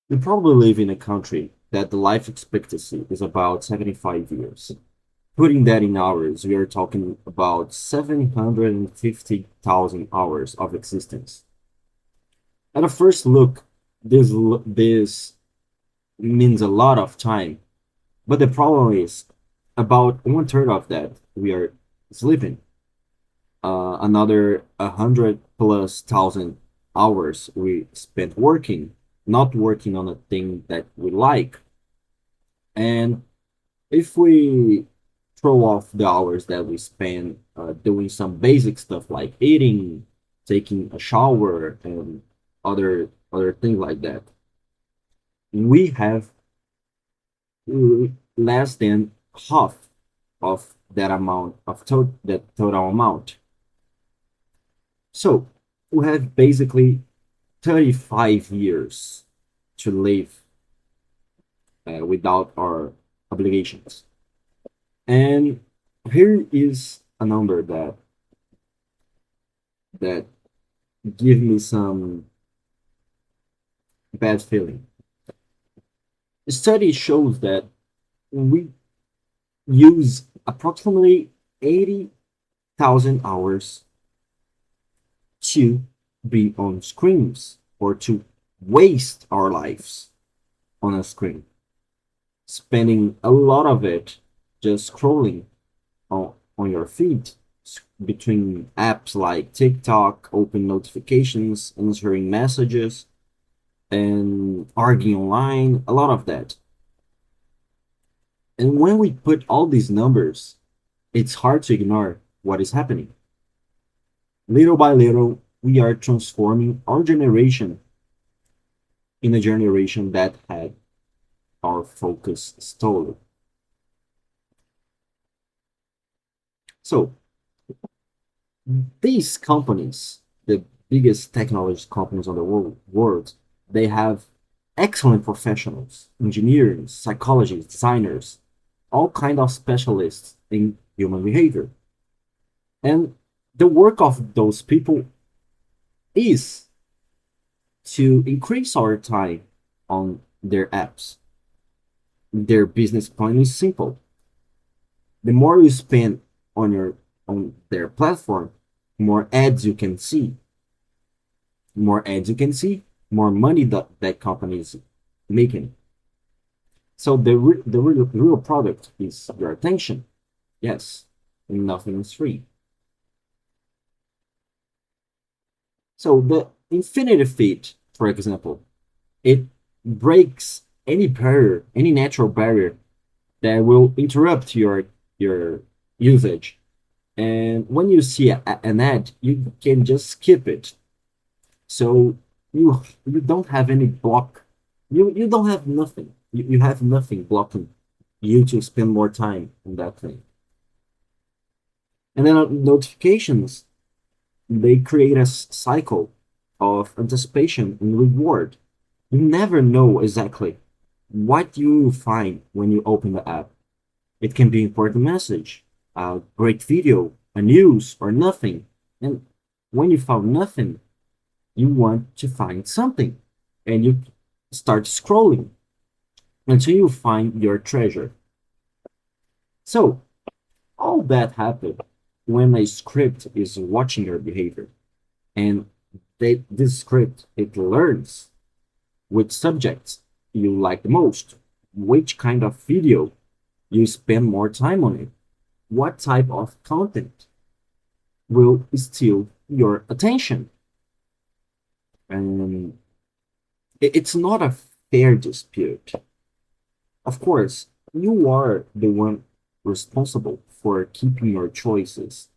We probably live in a country that the life expectancy is about 75 years. Putting that in hours, we are talking about 750,000 hours of existence. At a first look, this means a lot of time, but the problem is about one third of that we are sleeping. Another 100 plus thousand hours we spent working, not working on a thing that we like. And if we throw off the hours that we spend doing some basic stuff like eating, taking a shower, and other things like that, we have less than half of that amount of that total amount. So we have basically 35 years to live without our obligations. And here is a number that give me some bad feeling. The study shows that we use approximately 80,000 hours to be on screens or to waste our lives on a screen, spending a lot of it just scrolling on your feed between apps like TikTok, open notifications, answering messages, and arguing online, a lot of that. And when we put all these numbers, it's hard to ignore what is happening. Little by little, we are transforming our generation in a generation that had our focus stolen. So, these companies, the biggest technology companies on the world, they have excellent professionals, engineers, psychologists, designers, all kind of specialists in human behavior. And the work of those people is to increase our time on their apps. Their business plan is simple. The more you spend on their platform, more ads you can see. More ads you can see, more money that company is making. So the real product is your attention. Yes, nothing is free. So the infinity feed, for example, it breaks any barrier, any natural barrier that will interrupt your usage. And when you see an ad, you can just skip it. So you don't have any block. You don't have nothing. You have nothing blocking you to spend more time on that thing. And then notifications, they create a cycle of anticipation and reward. You never know exactly what you will find when you open the app. It can be important message, a great video, a news, or nothing. And when you found nothing, you want to find something. And you start scrolling until you find your treasure. So all that happened when a script is watching your behavior. And this script, it learns which subjects you like the most, which kind of video you spend more time on it, what type of content will steal your attention. And it's not a fair dispute. Of course, you are the one responsible for keeping your choices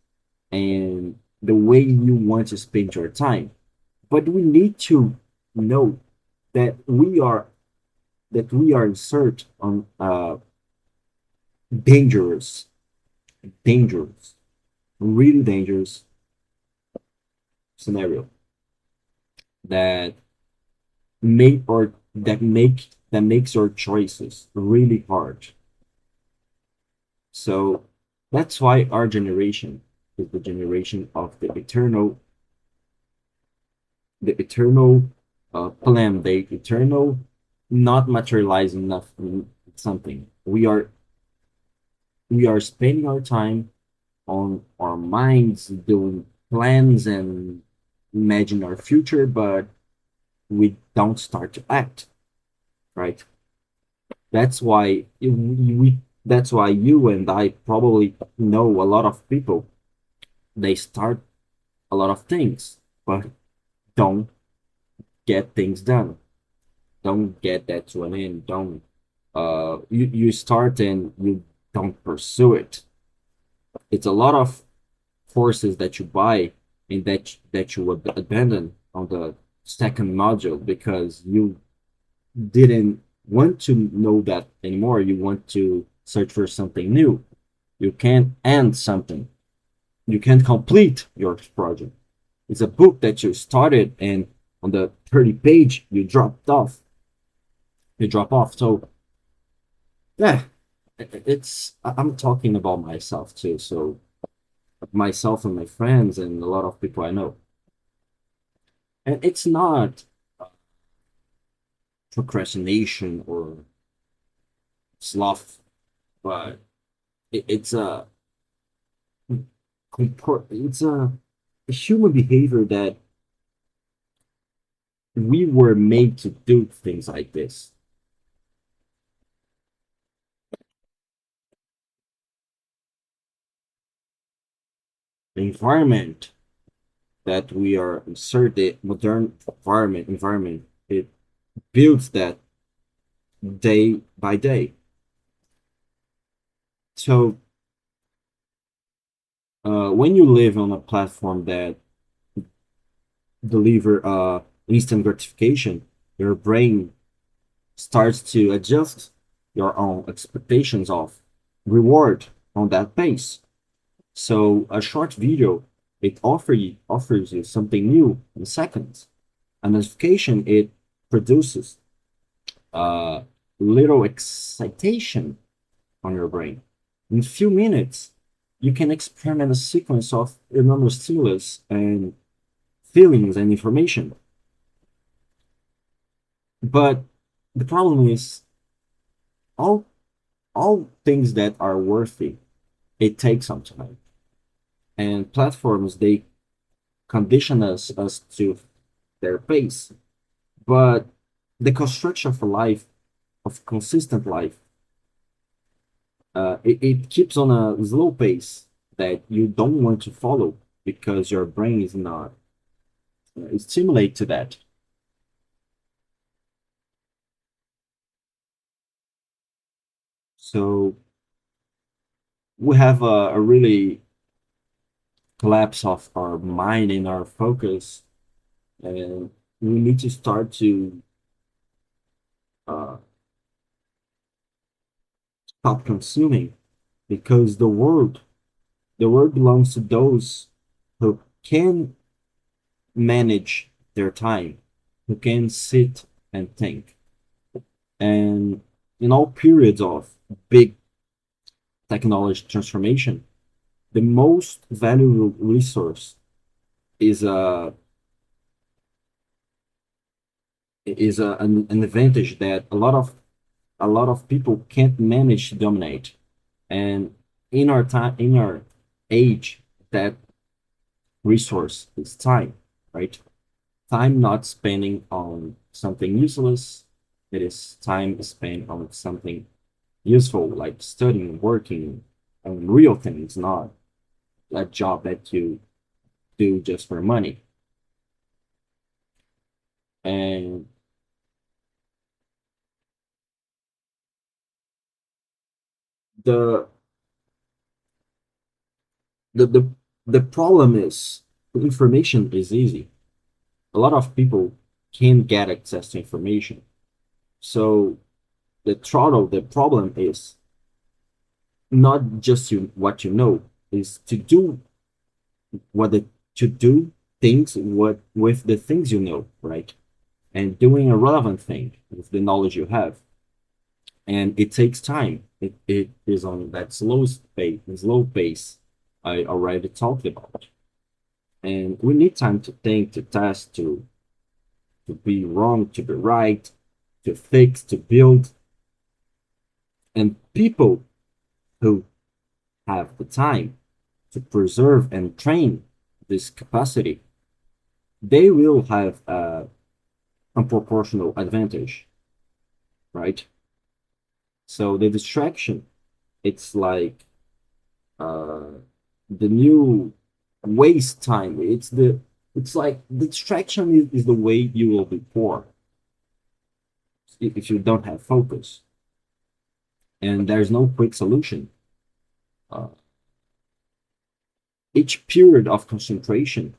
and the way you want to spend your time. But we need to know that we are in search on a dangerous, dangerous, really dangerous scenario that that makes your choices really hard. So that's why our generation is the generation of the eternal plan, the eternal not materializing something. We are spending our time on our minds doing plans and imagine our future, but we don't start to act, right? That's why that's why you and I probably know a lot of people. They start a lot of things, but don't get things done. Don't get that to an end. Don't you start and you don't pursue it. It's a lot of courses that you buy and that you would abandon on the second module because you didn't want to know that anymore. You want to search for something new. You can't end something. You can't complete your project. It's a book that you started and on the 30 page you dropped off. You drop off. So yeah, I'm talking about myself too. So myself and my friends and a lot of people I know. And it's not procrastination or sloth, but it's it's a human behavior that we were made to do things like this. The environment that we are inserted, modern environment, it builds that day by day. So when you live on a platform that deliver instant gratification, your brain starts to adjust your own expectations of reward on that pace. So a short video, it offers you something new in seconds. A notification, it produces uh, little excitation on your brain. In a few minutes, you can experiment a sequence of enormous stimulus and feelings and information. But the problem is all all things that are worthy, it takes some time. And platforms, they condition us to their pace. But the construction of a life, of consistent life, it keeps on a slow pace that you don't want to follow because your brain is not stimulated to that. So we have a really collapse of our mind and our focus, and we need to start to uh, stop consuming because the world belongs to those who can manage their time, who can sit and think. And in all periods of big technology transformation, the most valuable resource is an advantage that a lot of people can't manage to dominate. And in our age, that resource is time, right? Time not spending on something useless. It is time spent on something useful, like studying, working on real things, not a job that you do just for money. And the the the, the problem is the information is easy. A lot of people can get access to information. So the problem is not just what you know, is to do what the to do things what with the things you know, right? And doing a relevant thing with the knowledge you have. And it takes time. It is on that slow pace I already talked about. And we need time to think, to test, to be wrong, to be right. to fix, to build. And people who have the time to preserve and train this capacity, they will have a proportional advantage, right? So the distraction, it's like uh, the new waste time. It's like the distraction is the way you will be poor if you don't have focus, and there's no quick solution. Uh, each period of concentration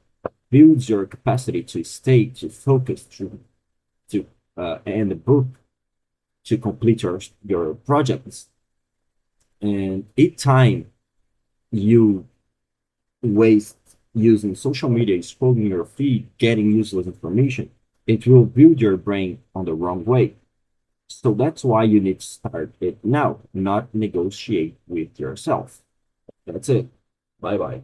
builds your capacity to stay, to focus, to end the book, to complete your projects. And each time you waste using social media, scrolling your feed, getting useless information, it will build your brain on the wrong way. So that's why you need to start it now, not negotiate with yourself. That's it. Bye bye.